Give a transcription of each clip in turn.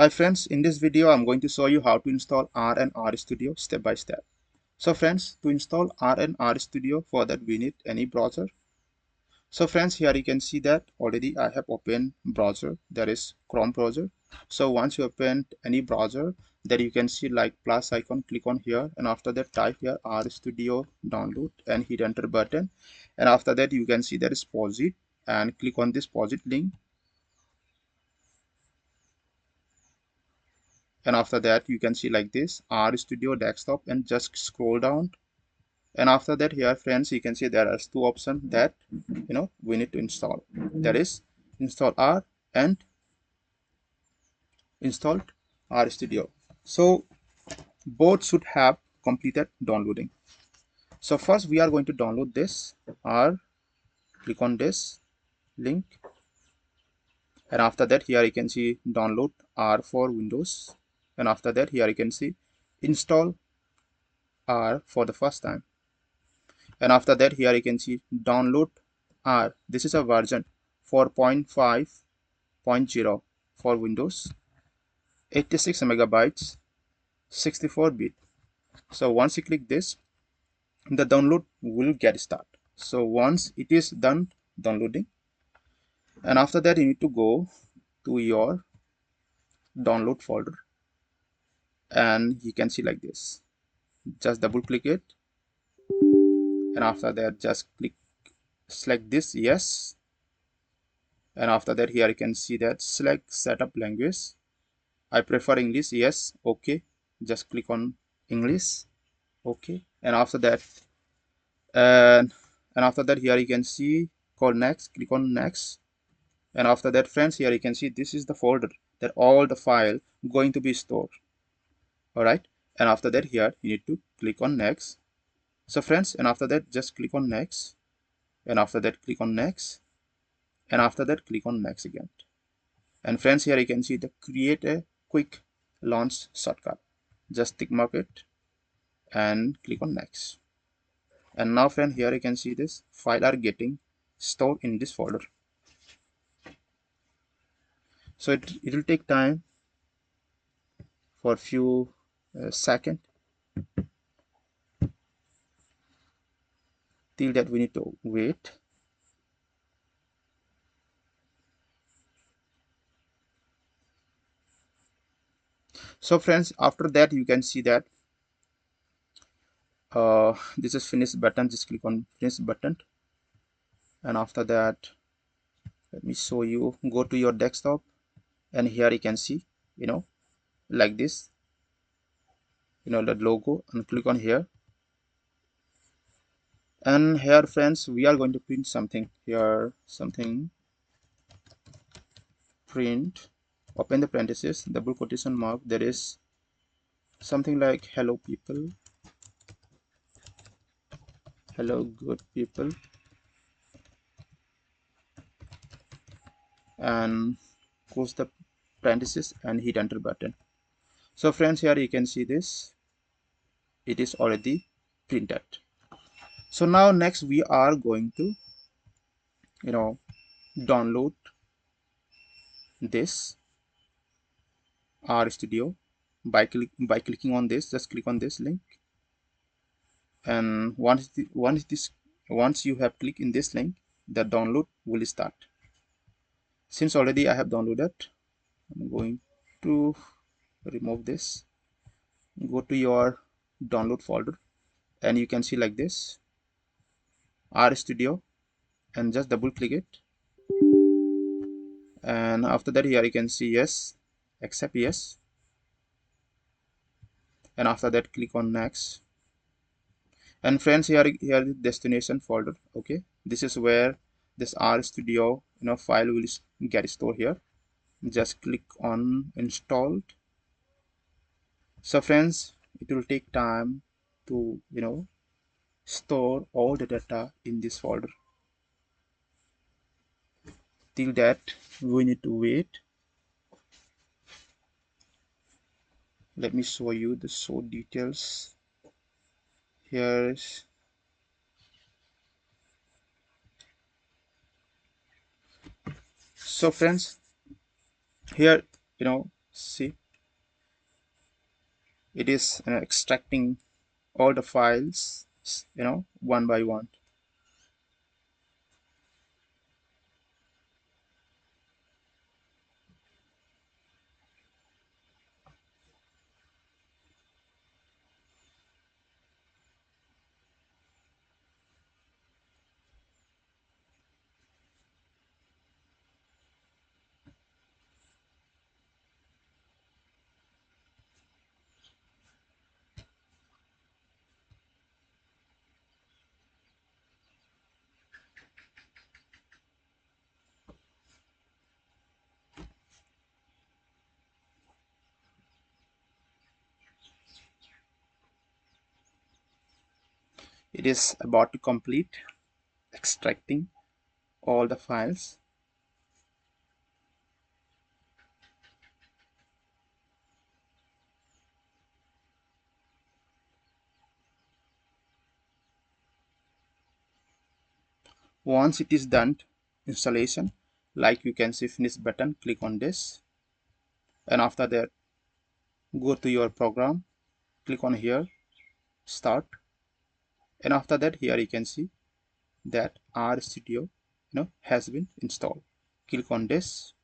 Hi friends, in this video I'm going to show you how to install R and RStudio step by step. So friends, to install R and RStudio, for that we need any browser. So friends, here you can see that already I have opened browser, that is Chrome browser. So once you open any browser, that you can see like plus icon, click on here, and after that type here RStudio download and hit enter button, and after that you can see there is pause it and click on this pause it link. And after that you can see like this RStudio desktop, and just scroll down. And after that here friends, you can see there are two options that we need to install, that is install R and installed RStudio. So both should have completed downloading. So first we are going to download this R. Click on this link, and after that here you can see download R for Windows, and after that here you can see install R for the first time. And after that here you can see download R. This is a version 4.5.0 for Windows, 86 megabytes, 64-bit. So once you click this, the download will get started. So once it is done downloading, and after that you need to go to your download folder, and you can see like this. Just double click it, and after that just select this yes. And after that here you can see that select setup language. I prefer English, yes, okay. Just click on English, okay. And after that here you can see call next, click on next. And after that friends, here you can see this is the folder that all the file going to be stored. All right. And after that here you need to click on next. So friends, and after that just click on next, and after that click on next, and after that click on next again. And friends, here you can see the create a quick launch shortcut. Just tick mark it and click on next. And now friend, here you can see this file are getting stored in this folder. So it will take time for few seconds. Till that we need to wait. So friends, after that you can see that this is finish button. Just click on finish button, and after that let me show you. Go to your desktop, and here you can see like this, the logo, and click on here. And here friends, we are going to print something here, something print. Open the parenthesis, double quotation mark, there is something like hello people, hello good people, and close the parenthesis and hit enter button. So friends, here you can see this, it is already printed. So now next we are going to download this RStudio by clicking on this. Just click on this link, and once you have clicked in this link, the download will start. Since already I have downloaded, I'm going to remove this. Go to your download folder, and you can see like this RStudio, and just double click it. And after that here you can see yes, accept yes, and after that click on next. And friends, here the destination folder, okay, this is where this RStudio file will get stored here. Just click on installed. So friends, it will take time to store all the data in this folder. Till that we need to wait. Let me show you the show details. Here's so friends, here See, it is extracting all the files, one by one. It is about to complete extracting all the files. Once it is done installation, like you can see finish button, click on this, and after that go to your program, click on here start, and after that here you can see that RStudio has been installed. Click on this,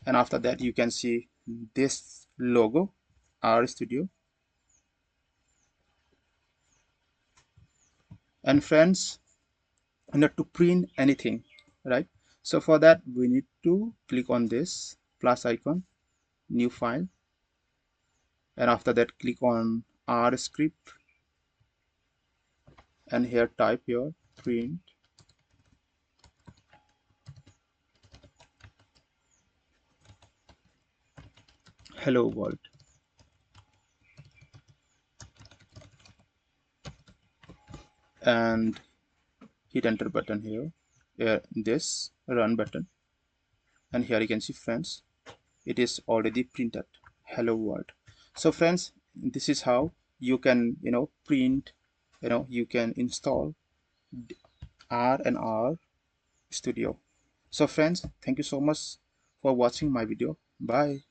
and after that you can see this logo RStudio. And friends, to print anything, right? So for that we need to click on this plus icon, new file, and after that click on R script, and here type your print hello world, and hit enter button here, this run button, and here you can see friends, it is already printed hello world. So friends, this is how you can print, you can install R and R Studio. So friends, thank you so much for watching my video. Bye.